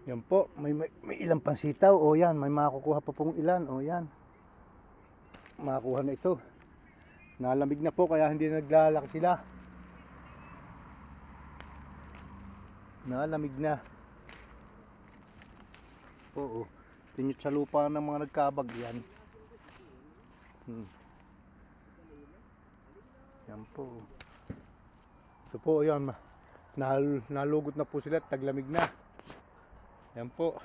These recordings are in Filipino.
Yan po, may ilang pansitaw. O yan, may makukuha pa pong ilan. O yan, makakuha na ito. Nalamig na po kaya hindi naglalaki sila. Nalamig na. Oo, tinyot sa lupa ng mga nagkabag yan. Yan po. Ito po, yan. Nalugod na po sila at taglamig na. Yan po.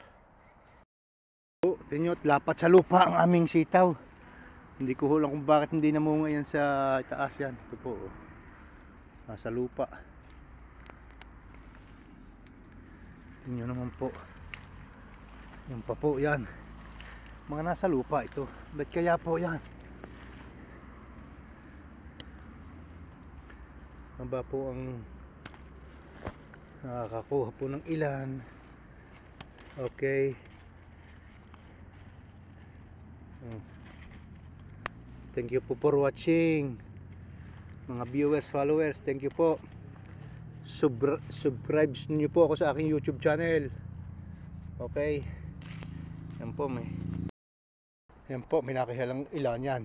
Tinyot, lapat sa lupa ang aming sitaw. Hindi ko hulang kung bakit hindi namunga yan sa itaas yan. Ito po. Nasa lupa. Tingnan naman po. Yan pa po yan. Mga nasa lupa ito. Ba't kaya po yan? Ano ba po ang nakakakuha po ng ilan? Okay. Thank you po for watching. Mga viewers, followers, thank you po. Subscribe niyo po ako sa aking YouTube channel. Okay. Yan po, may nakihalang ilan yan.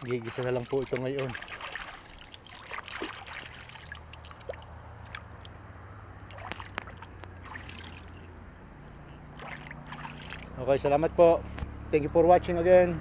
Gigisa na lang po ito ngayon. Okay, salamat po. Thank you for watching again.